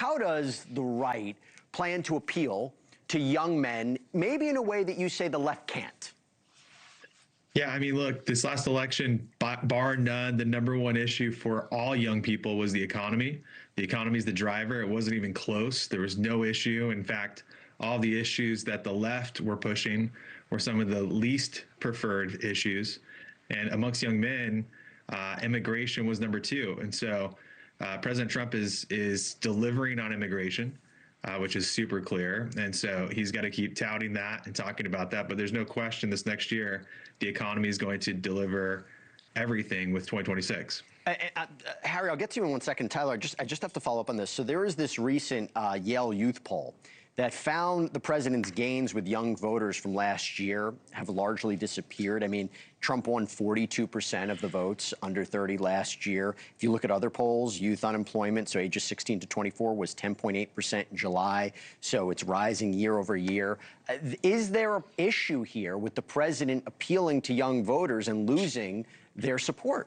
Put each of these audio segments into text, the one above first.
how does the right plan to appeal to young men, maybe in a way that you say the left can't? Yeah, I mean, look, this last election, bar none, the number one issue for all young people was the economy. The economy is the driver. It wasn't even close. There was no issue. In fact, all the issues that the left were pushing were some of the least preferred issues. And amongst young men, immigration was number two. And so President Trump is delivering on immigration. Which is super clear. And so he's got to keep touting that and talking about that. But there's no question this next year, the economy is going to deliver everything with 2026. Harry, I'll get to you in 1 second. Tyler, I just have to follow up on this. So there is this recent Yale Youth poll that found the president's gains with young voters from last year have largely disappeared. I mean, Trump won 42% of the votes under 30 last year. If you look at other polls, youth unemployment, so ages 16 to 24, was 10.8% in July. So it's rising year over year. Is there an issue here with the president appealing to young voters and losing their support?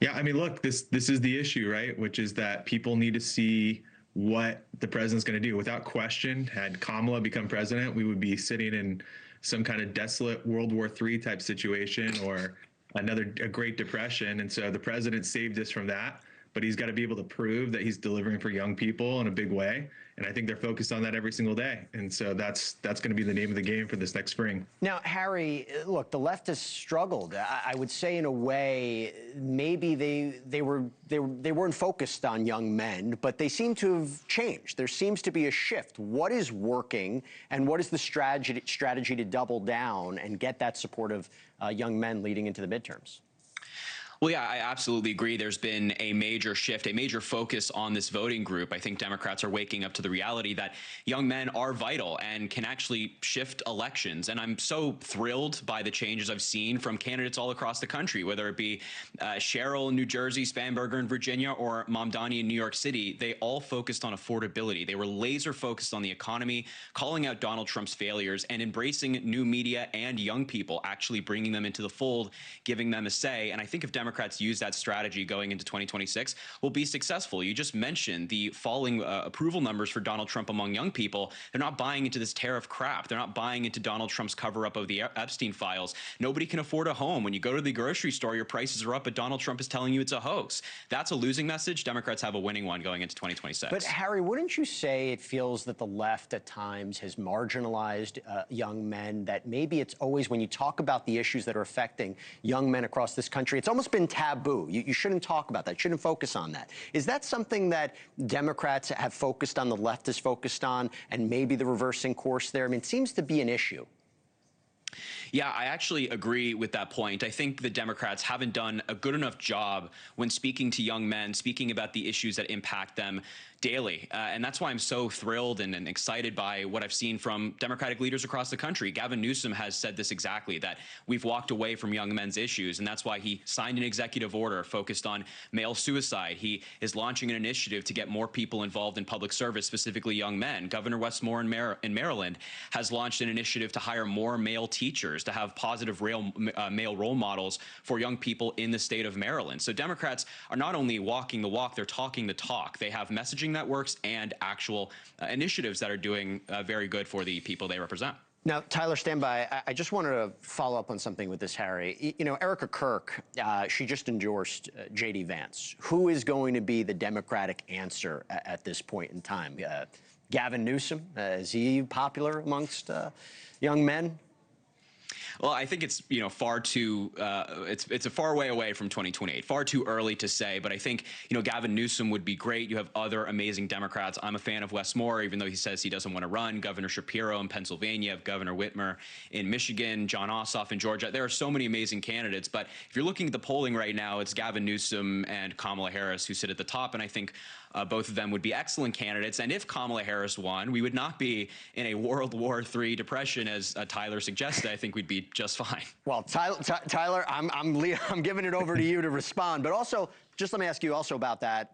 Yeah, I mean, look, this is the issue, right? Which is that people need to see what the president's going to do. Without question, had Kamala become president, we would be sitting in some kind of desolate World War III type situation or a Great Depression. And so the president saved us from that, but he's got to be able to prove that he's delivering for young people in a big way. And I think they're focused on that every single day. And so that's going to be the name of the game for this next spring. Now, Harry, look, the left has struggled. I would say in a way, maybe they weren't focused on young men, but they seem to have changed. There seems to be a shift. What is working, and what is the strategy to double down and get that support of young men leading into the midterms? Well, yeah, I absolutely agree. There's been a major shift, a major focus on this voting group. I think Democrats are waking up to the reality that young men are vital and can actually shift elections. And I'm so thrilled by the changes I've seen from candidates all across the country, whether it be Cheryl in New Jersey, Spanberger in Virginia, or Mamdani in New York City. They all focused on affordability. They were laser focused on the economy, calling out Donald Trump's failures and embracing new media and young people, actually bringing them into the fold, giving them a say. And I think if Democrats use that strategy going into 2026, will be successful. You just mentioned the falling approval numbers for Donald Trump among young people. They're not buying into this tariff crap. They're not buying into Donald Trump's cover-up of the Epstein files. Nobody can afford a home. When you go to the grocery store, your prices are up, but Donald Trump is telling you it's a hoax. That's a losing message. Democrats have a winning one going into 2026. But Harry, wouldn't you say it feels that the left at times has marginalized young men, that maybe it's always when you talk about the issues that are affecting young men across this country, it's almost been taboo. You shouldn't talk about that, shouldn't focus on that. Is that something that Democrats have focused on, the left has focused on, and maybe the reversing course there? I mean, it seems to be an issue. Yeah, I actually agree with that point. I think the Democrats haven't done a good enough job when speaking to young men, speaking about the issues that impact them daily. And that's why I'm so thrilled and excited by what I've seen from Democratic leaders across the country. Gavin Newsom has said this exactly, that we've walked away from young men's issues. And that's why he signed an executive order focused on male suicide. He is launching an initiative to get more people involved in public service, specifically young men. Governor Westmore in Maryland has launched an initiative to hire more male teachers, to have positive male role models for young people in the state of Maryland. So Democrats are not only walking the walk, they're talking the talk. They have messaging that works and actual initiatives that are doing very good for the people they represent. Now, Tyler, stand by. I just wanted to follow up on something with this, Harry. You know, Erica Kirk, she just endorsed J.D. Vance. Who is going to be the Democratic answer at this point in time? Gavin Newsom, is he popular amongst young men? Well, I think it's, far too, it's a far way away from 2028, far too early to say. But I think, Gavin Newsom would be great. You have other amazing Democrats. I'm a fan of Wes Moore, even though he says he doesn't want to run. Governor Shapiro in Pennsylvania, Governor Whitmer in Michigan, John Ossoff in Georgia. There are so many amazing candidates. But if you're looking at the polling right now, it's Gavin Newsom and Kamala Harris who sit at the top. And I think both of them would be excellent candidates. And if Kamala Harris won, we would not be in a World War III depression, as Tyler suggested. I think we'd be just fine. Well, Tyler, I'm giving it over to you to respond. But also, just let me ask you also about that.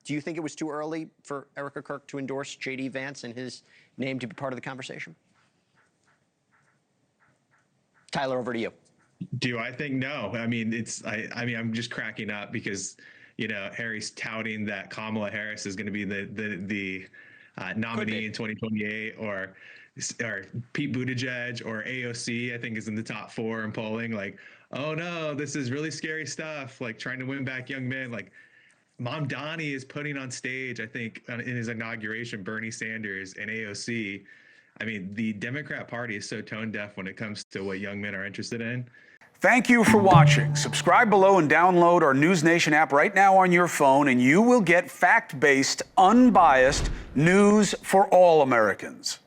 Do you think it was too early for Erica Kirk to endorse J.D. Vance and his name to be part of the conversation? Tyler, over to you. Do I think no? I mean, I'm just cracking up because Harry's touting that Kamala Harris is going to be the nominee in 2028, or Pete Buttigieg or AOC, I think, is in the top 4 in polling. Like, oh no, this is really scary stuff. Like trying to win back young men. Like Mom Donnie is putting on stage, I think, in his inauguration, Bernie Sanders and AOC. I mean, the Democrat Party is so tone deaf when it comes to what young men are interested in. Thank you for watching. Subscribe below and download our NewsNation app right now on your phone, and you will get fact-based, unbiased news for all Americans.